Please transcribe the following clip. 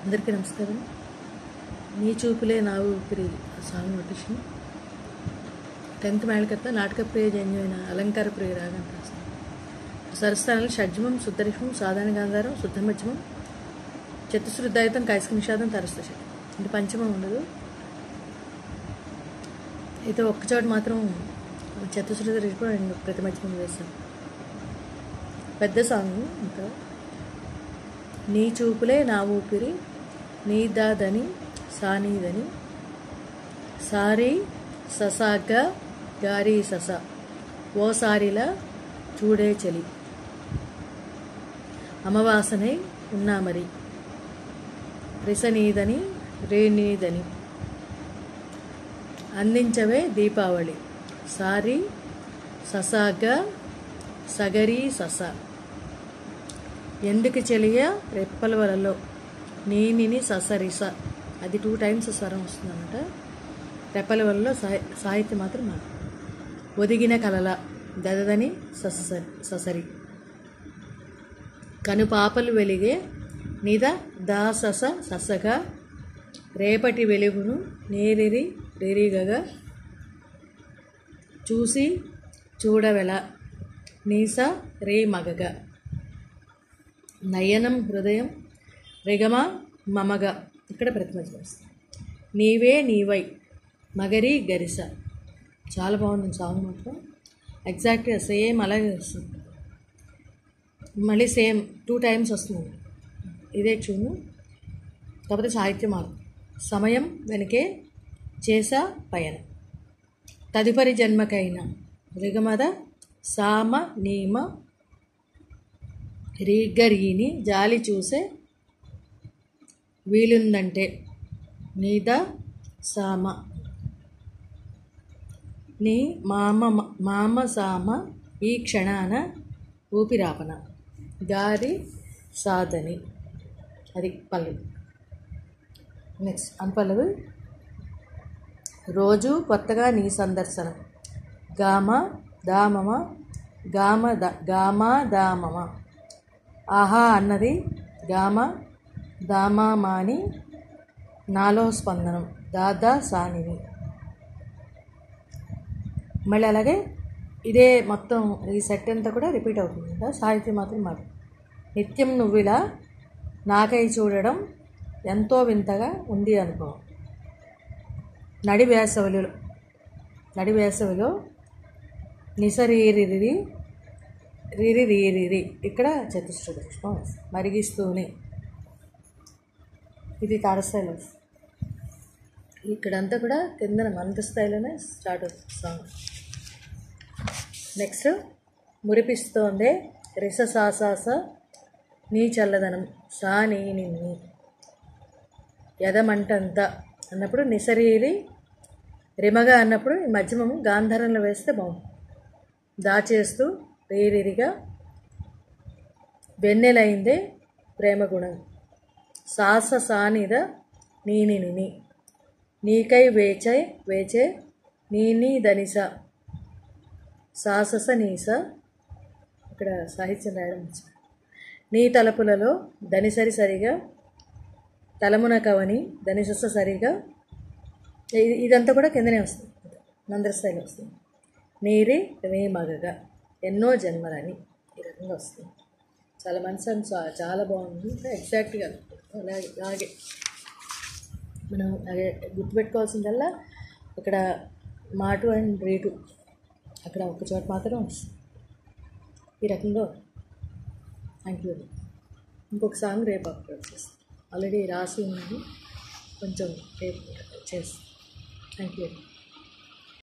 అందరికీ నమస్కారం. నీ చూపులే నా ఊపిరి సాంగ్ నోటేషన్ 10th మేళకర్త నాటక ప్రియ జన్యువైన అలంకార ప్రియ రాగం రాశాను. స్వరస్థానాలు షడ్జమం, శుద్ధరిషమం, సాధారణ గాంధారం, శుద్ధ మధ్యమం, చతుశ్రుద్ధాయుతం, కైస్క నిషాదం, తరస్థ శక్తి. అంటే పంచమం ఉండదు. అయితే ఒక్కచోట మాత్రం చతుశ్రుత రిషమం అండ్ ప్రతి మధ్యమం వేస్తాను. పెద్ద సాంగ్. ఇంకా నీ చూపులే నా ఊపిరి, నీ దాదని సానీదని, సారీ ససాగ గారీ సస, ఓసారిలా చూడే చలి, అమవాసనై ఉన్నా మరి, రిసనీదని రేణీదని, అందించవే దీపావళి, సారీ ససాగ సగరీ సస, ఎందుకు చెలియ రెప్పల వలలో, నీనిని ససరిస. అది 2 times స్వరం వస్తుందన్నమాట. రెప్పల వలలో సాహిత్యం మాత్రం మాట. ఒదిగిన కలల దదదని ససరి, కనుపాపలు వెలిగే నిద దాసస ససగా, రేపటి వెలుగును నేరిరి రిరిగగా, చూసి చూడవెల నీస రే మగగా, నయనం హృదయం రిగమ మమగ. ఇక్కడ ప్రతిమధ్యం వస్తుంది. నీవే నీవై మగరి గరిస. చాలా బాగుంది సాంగ్ మాత్రం. ఎగ్జాక్ట్గా సేమ్ అలాగే వస్తుంది. మళ్ళీ సేమ్ 2 times వస్తుంది. ఇదే చూను, కాకపోతే సాహిత్యం మాత్రం. సమయం వెనకే చేసా పయనం, తదుపరి జన్మకైనా రిగమద సామ నీమ రీగరీని, జాలి చూసే వీలుందంటే నీద సామ, నీ మామ సామ ఈ క్షణాన ఊపిరాపన, గారి సాధని. అది పల్లవి. నెక్స్ట్ అనుపల్లవి. రోజు కొత్తగా నీ సందర్శనం, గామ దామమ గామ దామమ, ఆహా అన్నది గామ దామామాని, నాలో స్పందనం దాదా సానిని. మళ్ళీ అలాగే ఇదే మొత్తం ఈ సెట్ అంతా కూడా రిపీట్ అవుతుంది కదా. సాహిత్యం మాత్రం మాట. నిత్యం నువ్విలా నాకై చూడడం ఎంతో వింతగా ఉంది అనుభవం, నడి వేసవిలో నిసరీరిరి రిరి, ఇక్కడ చతుశ్రుత పుష్పం మరిగిస్తూనే. ఇది తార స్థాయిలో. ఇక్కడంతా కూడా కింద మంద స్థాయిలోనే స్టార్ట్ అవుతుంది సాంగ్. నెక్స్ట్ మురిపిస్తోందే రిస సాసాస నీ చల్లదనం, సా నీ నిన్ని, యదమంటంత అన్నప్పుడు నిసరీరి, రిమగా అన్నప్పుడు ఈ మధ్యమము గాంధారంలో వేస్తే బాగుంది. దాచేస్తూ రీరిరిగా, వెన్నెలైందే ప్రేమ గుణం, సాస సానిద నీనిని, నీకై వేచే నీని దనిస, సాసస నీస. ఇక్కడ సాహిత్యం రాయడం వచ్చింది. నీ తలపులలో దనిసరి సరిగా, తలమున కవని దనిసస సరిగా. ఇదంతా కూడా కిందనే వస్తుంది, నందరస్థాయిలో వస్తుంది. నీరి రే మగగా, ఎన్నో జన్మలని ఈ రకంగా వస్తుంది. చాలా మంచి చాలా బాగుంది. ఎగ్జాక్ట్గా అలాగే మనం అదే గుర్తుపెట్టుకోవాల్సిందల్లా ఇక్కడ మాటు అండ్ రేటు అక్కడ ఒక చోట మాత్రం వస్తుంది. ఈ రకంగా. Thank you. ఇంకొక సాంగ్ రేపు అప్లోడ్ చేస్తాను. ఆల్రెడీ రాసి ఉంది, కొంచెం రేపు చేస్తాను. Thank you.